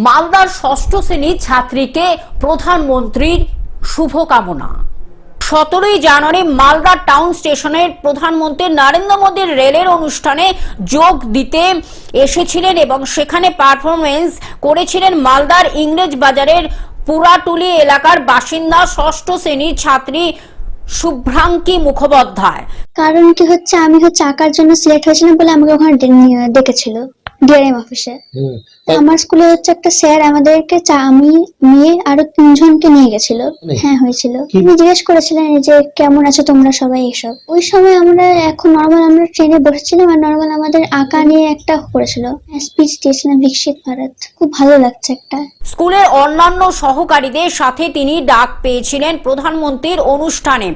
মালদার ষষ্ঠ শ্রেণীর ছাত্রীকে প্রধানমন্ত্রীর শুভকামনা। 17 জানুয়ারি মালদা টাউন স্টেশনের প্রধানমন্ত্রী নরেন্দ্র মোদীর রেলের অনুষ্ঠানে যোগ দিতে এসেছিলেন এবং সেখানে পারফরমেন্স করেছিলেন মালদার ইংরেজ বাজারের পুরাটুলি এলাকার বাসিন্দা ষষ্ঠ শ্রেণীর ছাত্রী শুভ্রাঙ্কি মুখোপাধ্যায়। কারণ কি হচ্ছে, আমি আঁকার জন্য সিলেক্ট হয়েছিলাম বলে আমাকে ওখানে ডেকেছিল ডিআরএম অফিসে। আমার স্কুলে একটা স্যার আমাদেরকে আমি মেয়ে আরো 3 জনকে নিয়ে গেছিল। হ্যাঁ হয়েছিল। উনি জিজ্ঞেস করেছিলেন যে কেমন আছো তোমরা সবাই, এসব। ওই সময় আমরা আমরা ট্রেনে বসেছিলাম আর নরমাল আমাদের আঁকা নিয়ে একটা করেছিল, স্পিচ দিয়েছিলাম বিকশিত ভারত। খুব ভালো লাগছে একটা। স্কুলের অন্যান্য সহকারীদের সাথে তিনি ডাক পেয়েছিলেন প্রধানমন্ত্রীর অনুষ্ঠানে।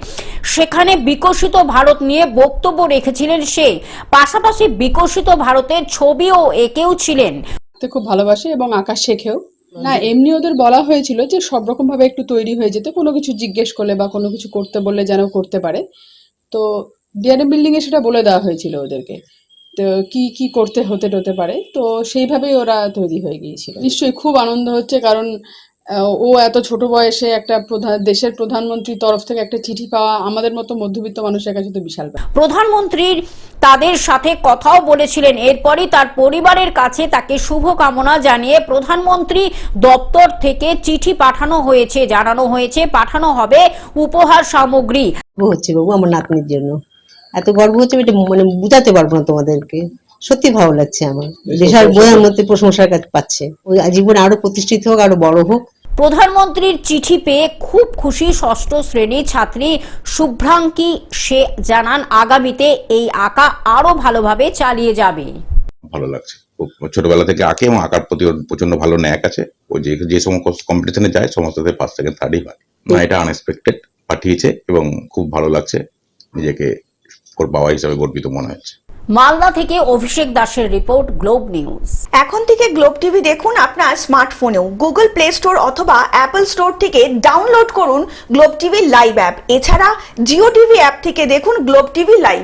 সেখানে বিকশিত ভারত নিয়ে বক্তব্য রেখেছিলেন সে, পাশাপাশি বিকশিত ভারতের ছবিও এঁকেও ছিলেন। খুব ভালোবাসে এবং আঁকা শেখেও না। এমনি ওদের বলা হয়েছিল যে সব রকম ভাবে একটু তৈরি হয়ে যেতে, কোনো কিছু জিজ্ঞেস করলে বা কোনো কিছু করতে বললে যেন করতে পারে। তো ডিআরএম বিল্ডিং এ সেটা বলে দেওয়া হয়েছিল ওদেরকে, তো কি কি করতে হতে পারে। তো সেইভাবেই ওরা তৈরি হয়ে গিয়েছিল। নিশ্চয়ই খুব আনন্দ হচ্ছে, কারণ ও এত ছোট বয়সে একটা দেশের প্রধানমন্ত্রীর তরফ থেকে একটা চিঠি পাওয়া আমাদের মতো মধ্যবিত্ত মানুষের কাছে তো বিশাল ব্যাপার। প্রধানমন্ত্রীর তাদের সাথে কথাও বলেছিলেন। এরপরই তার পরিবারের কাছে তাকে শুভকামনা জানিয়ে প্রধানমন্ত্রী দপ্তর থেকে চিঠি পাঠানো হয়েছে, জানানো হয়েছে পাঠানো হবে উপহার সামগ্রী। হচ্ছে বাবু আমার নাতনির জন্য এত গর্ব হচ্ছে, এটা মানে বুঝাতে পারবো না তোমাদেরকে। সত্যি ভালো লাগছে আমার, দেশের বোঝার মধ্যে প্রশংসার কাজ পাচ্ছে। ওই জীবন আরো প্রতিষ্ঠিত হোক, আরো বড় হোক। প্রধানমন্ত্রীর চিঠি পেয়ে খুব খুশি ষষ্ঠ শ্রেণীর ছাত্রী শুভ্রাঙ্কি। সে জানান আগামীতে এই আঁকা আরো ভালোভাবে চালিয়ে যাবে। ভালো লাগছে, ছোটবেলা থেকে আঁকে এবং আঁকার প্রতি প্রচন্ড ভালো ন্যাক আছে। ও যে সমস্ত কম্পিটিশনে যায় সমস্ততে ফার্স্ট সেকেন্ড থার্ডই হয় না। এটা আনএক্সপেক্টেড পাঠিয়েছে এবং খুব ভালো লাগছে, নিজেকে ওর বাবা হিসাবে গর্বিত মনে হচ্ছে। মালদা থেকে অভিষেক দাসের রিপোর্ট, গ্লোব নিউজ। এখন থেকে গ্লোব টিভি দেখুন আপনার স্মার্টফোনেও। গুগল প্লে স্টোর অথবা অ্যাপল স্টোর থেকে ডাউনলোড করুন গ্লোব টিভি লাইভ অ্যাপ। এছাড়া জিও টিভি অ্যাপ থেকে দেখুন গ্লোব টিভি লাইভ।